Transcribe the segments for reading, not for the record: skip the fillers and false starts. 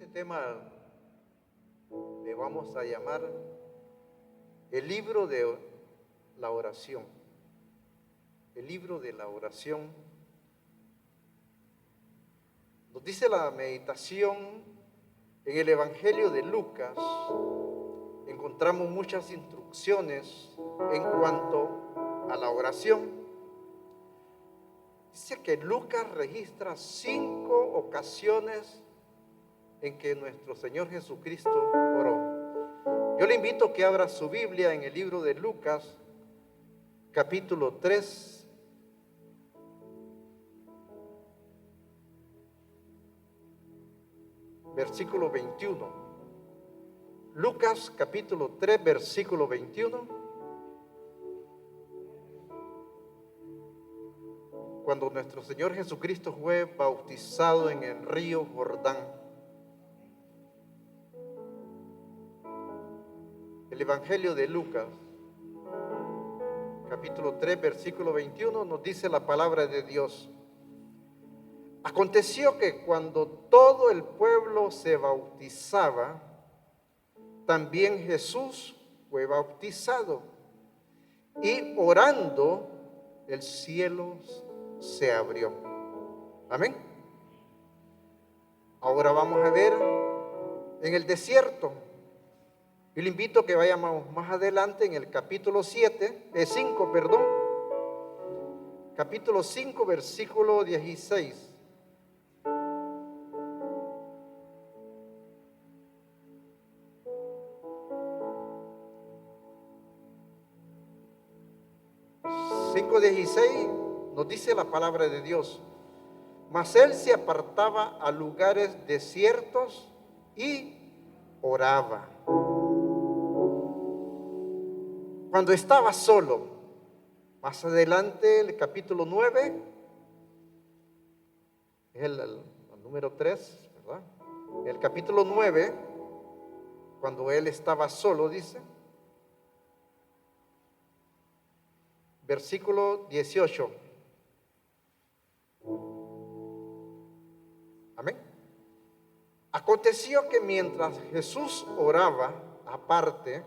tema le vamos a llamar el libro de la oración. El libro de la oración. Nos dice la meditación en el Evangelio de Lucas. Encontramos muchas instrucciones en cuanto a la oración. Dice que Lucas registra 5 ocasiones en que nuestro Señor Jesucristo oró. Yo le invito a que abra su Biblia en el libro de Lucas, capítulo 3, versículo 21. Lucas, capítulo 3, versículo 21. Cuando nuestro Señor Jesucristo fue bautizado en el río Jordán. El Evangelio de Lucas, capítulo 3, versículo 21, nos dice la palabra de Dios. Aconteció que cuando todo el pueblo se bautizaba, también Jesús fue bautizado. Y orando, el cielo se abrió. Amén. Ahora vamos a ver en el desierto. Yo le invito a que vayamos más adelante en el capítulo 5, capítulo 5, versículo 16. Nos dice la palabra de Dios: mas él se apartaba a lugares desiertos y oraba. Cuando estaba solo, más adelante el capítulo 9, es el número 3, ¿verdad? El capítulo 9, cuando él estaba solo, dice, versículo 18. Amén. Aconteció que mientras Jesús oraba aparte,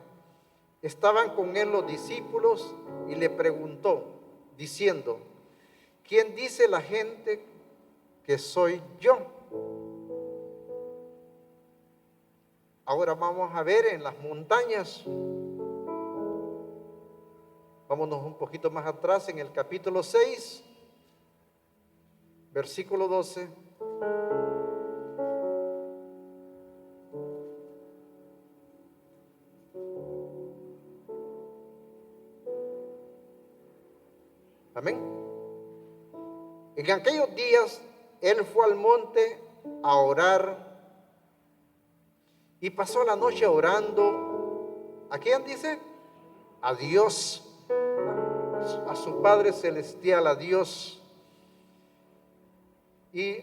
estaban con él los discípulos y le preguntó, diciendo: ¿quién dice la gente que soy yo? Ahora vamos a ver en las montañas. Vámonos un poquito más atrás en el capítulo 6, versículo 12. Amén. En aquellos días él fue al monte a orar y pasó la noche orando. ¿A quién dice? A Dios, a su Padre Celestial, a Dios. Y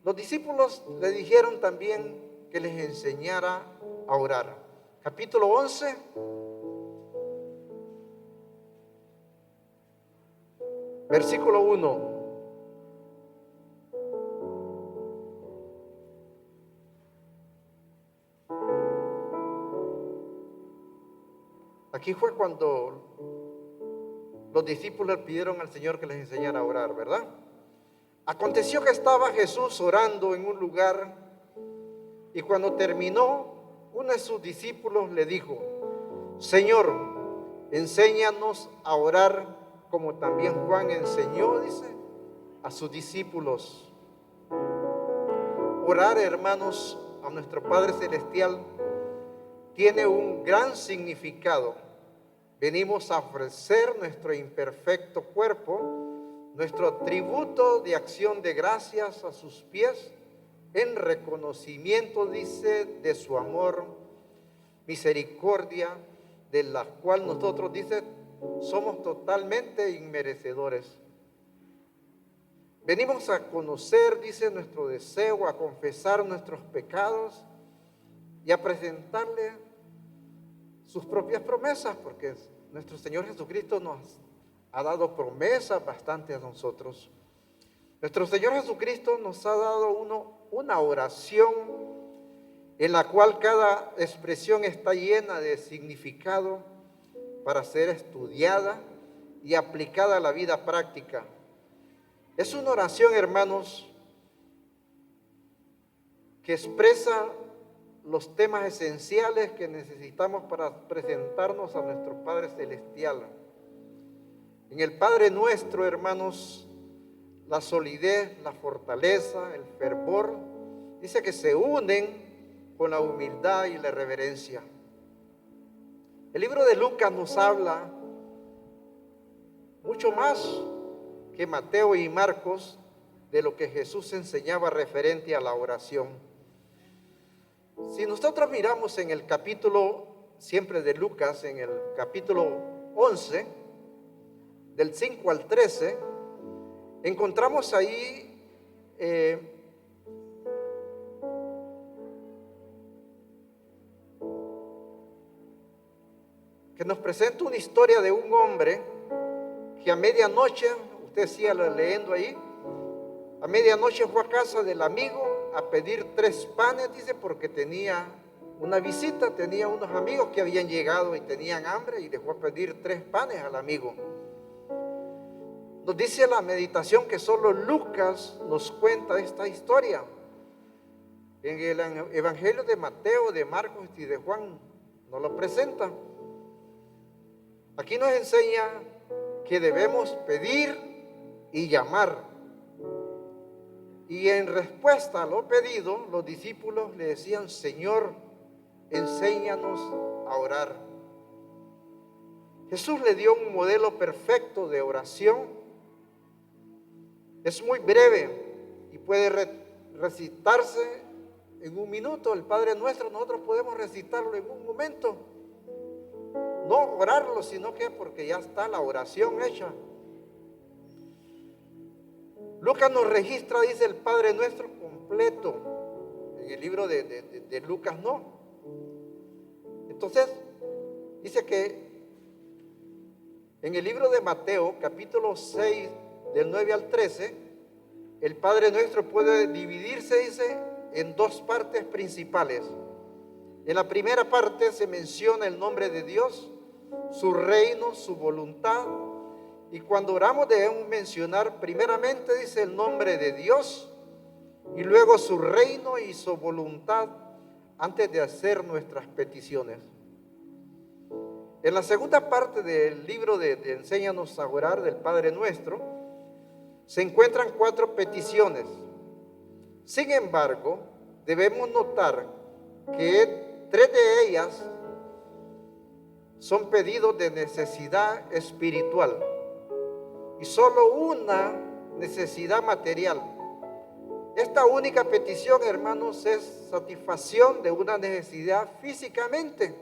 los discípulos le dijeron también que les enseñara a orar. Capítulo 11, versículo 1. Aquí fue cuando los discípulos pidieron al Señor que les enseñara a orar, ¿verdad? Aconteció que estaba Jesús orando en un lugar y cuando terminó, uno de sus discípulos le dijo: Señor, enséñanos a orar como también Juan enseñó, dice, a sus discípulos. Orar, hermanos, a nuestro Padre Celestial tiene un gran significado. Venimos a ofrecer nuestro imperfecto cuerpo, nuestro tributo de acción de gracias a sus pies, en reconocimiento, dice, de su amor, misericordia, de la cual nosotros, dice, somos totalmente inmerecedores. Venimos a conocer, dice, nuestro deseo, a confesar nuestros pecados y a presentarle sus propias promesas, porque nuestro Señor Jesucristo nos ha dado promesas bastante a nosotros. Nuestro Señor Jesucristo nos ha dado una oración en la cual cada expresión está llena de significado para ser estudiada y aplicada a la vida práctica. Es una oración, hermanos, que expresa los temas esenciales que necesitamos para presentarnos a nuestro Padre Celestial. En el Padre Nuestro, hermanos, la solidez, la fortaleza, el fervor, dice que se unen con la humildad y la reverencia. El libro de Lucas nos habla mucho más que Mateo y Marcos de lo que Jesús enseñaba referente a la oración. Si nosotros miramos en el capítulo siempre de Lucas, en el capítulo 11, del 5 al 13, encontramos ahí que nos presenta una historia de un hombre que a medianoche, usted siga leyendo ahí, a medianoche fue a casa del amigo a pedir 3 panes, dice, porque tenía una visita, tenía unos amigos que habían llegado y tenían hambre y le fue a pedir 3 panes al amigo. Nos dice la meditación que solo Lucas nos cuenta esta historia. En el Evangelio de Mateo, de Marcos y de Juan no lo presenta. Aquí nos enseña que debemos pedir y llamar. Y en respuesta a lo pedido, los discípulos le decían: Señor, enséñanos a orar. Jesús le dio un modelo perfecto de oración. Es muy breve y puede recitarse en un minuto. El Padre Nuestro nosotros podemos recitarlo en un momento. No orarlo, sino que porque ya está la oración hecha. Lucas nos registra, dice, el Padre Nuestro completo. En el libro de Lucas no. Entonces, dice que en el libro de Mateo, capítulo 6, del 9 al 13, el Padre Nuestro puede dividirse, dice, en 2 partes principales. En la primera parte se menciona el nombre de Dios, su reino, su voluntad. Y cuando oramos debemos mencionar primeramente, dice, el nombre de Dios y luego su reino y su voluntad antes de hacer nuestras peticiones. En la segunda parte del libro de Enséñanos a orar del Padre Nuestro se encuentran 4 peticiones. Sin embargo, debemos notar que 3 de ellas son pedidos de necesidad espiritual y solo una necesidad material. Esta única petición, hermanos, es satisfacción de una necesidad físicamente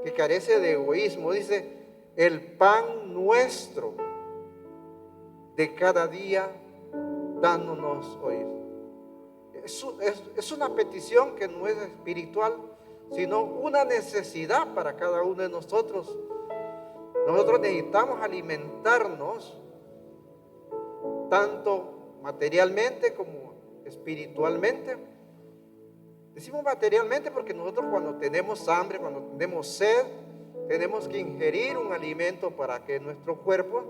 que carece de egoísmo. Dice: el pan nuestro de cada día, dános hoy. Es una petición que no es espiritual, sino una necesidad para cada uno de nosotros. Nosotros necesitamos alimentarnos tanto materialmente como espiritualmente. Decimos materialmente porque nosotros cuando tenemos hambre, cuando tenemos sed, tenemos que ingerir un alimento para que nuestro cuerpo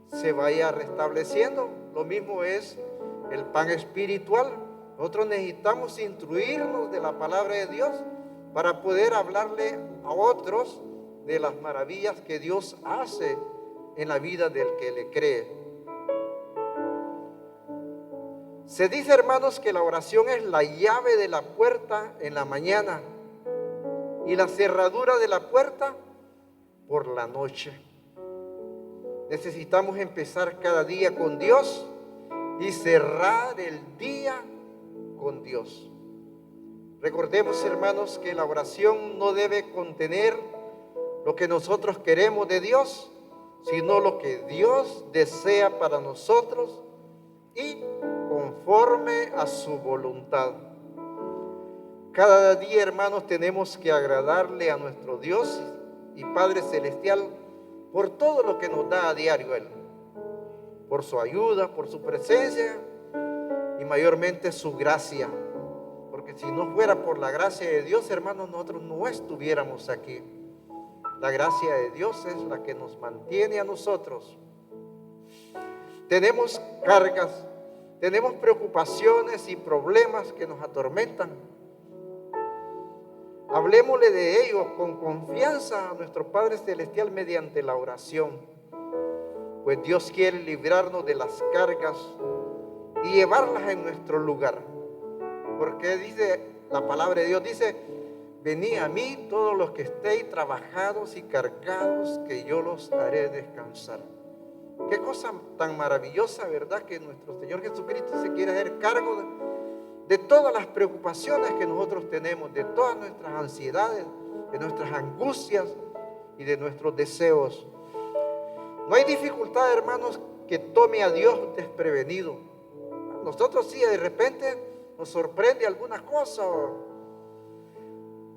se vaya restableciendo. Lo mismo es el pan espiritual. Nosotros necesitamos instruirnos de la palabra de Dios para poder hablarle a otros de las maravillas que Dios hace en la vida del que le cree. Se dice, hermanos, que la oración es la llave de la puerta en la mañana y la cerradura de la puerta por la noche. Necesitamos empezar cada día con Dios y cerrar el día con Dios. Recordemos, hermanos, que la oración no debe contener lo que nosotros queremos de Dios, sino lo que Dios desea para nosotros y conforme a su voluntad. Cada día, hermanos, tenemos que agradarle a nuestro Dios y Padre Celestial por todo lo que nos da a diario Él, por su ayuda, por su presencia y mayormente su gracia. porque si no fuera por la gracia de Dios, hermanos, nosotros no estuviéramos aquí. La gracia de Dios es la que nos mantiene a nosotros. Tenemos cargas, tenemos preocupaciones y problemas que nos atormentan. Hablemosle de ellos con confianza a nuestro Padre Celestial mediante la oración. Pues Dios quiere librarnos de las cargas y llevarlas en nuestro lugar. Porque dice la palabra de Dios, dice: venid a mí todos los que estéis trabajados y cargados, que yo los haré descansar. Qué cosa tan maravillosa, ¿verdad? Que nuestro Señor Jesucristo se quiere hacer cargo de todas las preocupaciones que nosotros tenemos, de todas nuestras ansiedades, de nuestras angustias y de nuestros deseos. No hay dificultad, hermanos, que tome a Dios desprevenido. Nosotros sí, de repente nos sorprende alguna cosa.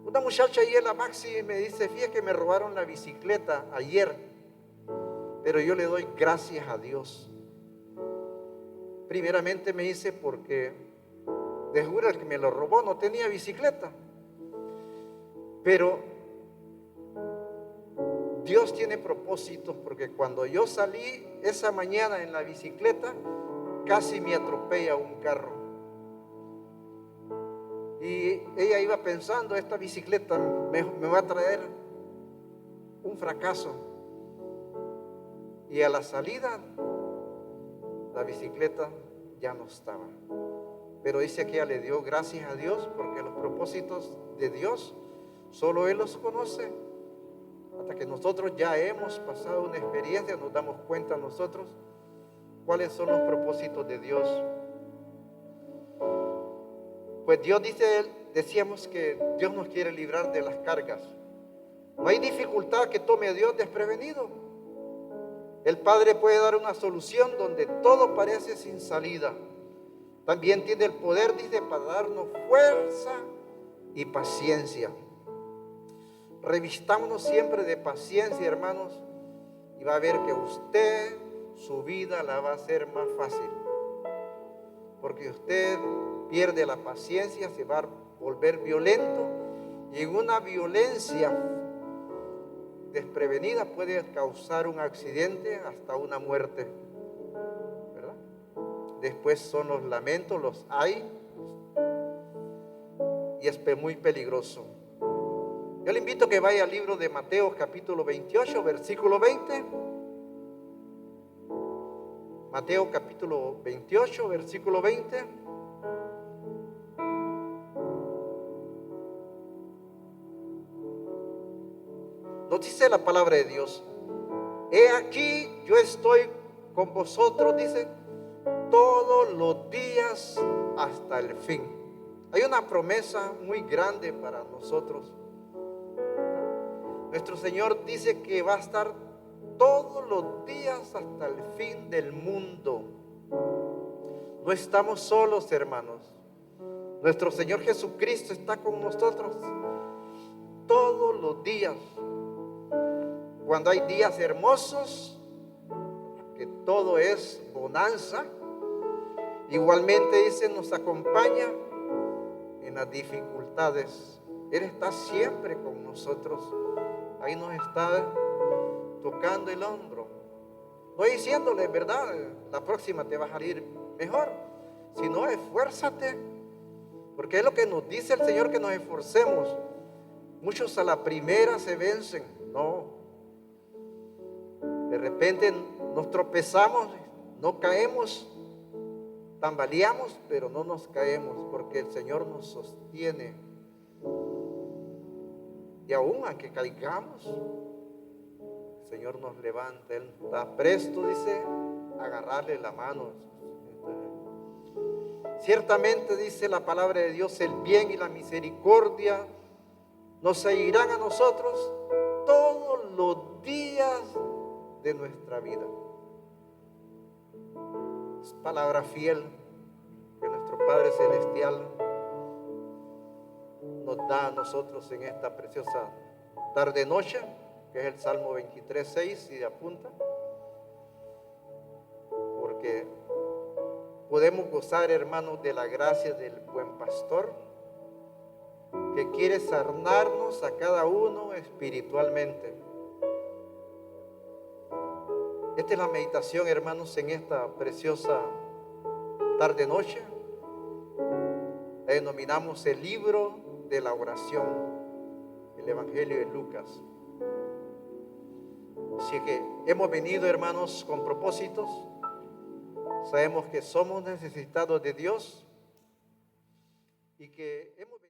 Una muchacha ayer, la Maxi, me dice: fíjate que me robaron la bicicleta ayer, pero yo le doy gracias a Dios. Primeramente me dice porque de juro el que me lo robó no tenía bicicleta, pero Dios tiene propósitos, porque cuando yo salí esa mañana en la bicicleta, casi me atropella un carro. Y ella iba pensando: esta bicicleta me va a traer un fracaso. Y a la salida, la bicicleta ya no estaba. Pero dice que ella le dio gracias a Dios, porque los propósitos de Dios solo Él los conoce. Hasta que nosotros ya hemos pasado una experiencia, nos damos cuenta nosotros cuáles son los propósitos de Dios. Pues Dios decíamos que Dios nos quiere librar de las cargas. No hay dificultad que tome a Dios desprevenido. El Padre puede dar una solución donde todo parece sin salida. También tiene el poder, dice, para darnos fuerza y paciencia. Revistámonos siempre de paciencia, hermanos, y va a ver que usted, su vida la va a hacer más fácil. Porque usted pierde la paciencia, se va a volver violento, y en una violencia desprevenida puede causar un accidente, hasta una muerte, ¿verdad? Después son los lamentos, los hay, y es muy peligroso. Yo le invito a que vaya al libro de Mateo capítulo 28, versículo 20. Mateo capítulo 28, versículo 20. Nos dice la palabra de Dios: he aquí, yo estoy con vosotros, dice, todos los días hasta el fin. Hay una promesa muy grande para nosotros. Nuestro Señor dice que va a estar todos los días hasta el fin del mundo. No estamos solos, hermanos. Nuestro Señor Jesucristo está con nosotros todos los días. Cuando hay días hermosos, que todo es bonanza, igualmente dice, nos acompaña en las dificultades. Él está siempre con nosotros. Ahí nos está tocando el hombro, no diciéndole, ¿verdad?, la próxima te va a salir mejor, sino esfuérzate, porque es lo que nos dice el Señor, que nos esforcemos. Muchos a la primera se vencen. No, de repente nos tropezamos, no caemos, tambaleamos, pero no nos caemos, porque el Señor nos sostiene. Y aún aunque caigamos, el Señor nos levanta. Él está presto, dice, a agarrarle la mano. Ciertamente, dice la palabra de Dios, el bien y la misericordia nos seguirán a nosotros todos los días de nuestra vida. Es palabra fiel que nuestro Padre Celestial nos da a nosotros en esta preciosa tarde-noche, que es el Salmo 23, 6, si apunta, porque podemos gozar, hermanos, de la gracia del buen pastor, que quiere sanarnos a cada uno espiritualmente. Esta es la meditación, hermanos, en esta preciosa tarde-noche. La denominamos el libro de la oración, el Evangelio de Lucas. Así que hemos venido, hermanos, con propósitos. Sabemos que somos necesitados de Dios y que hemos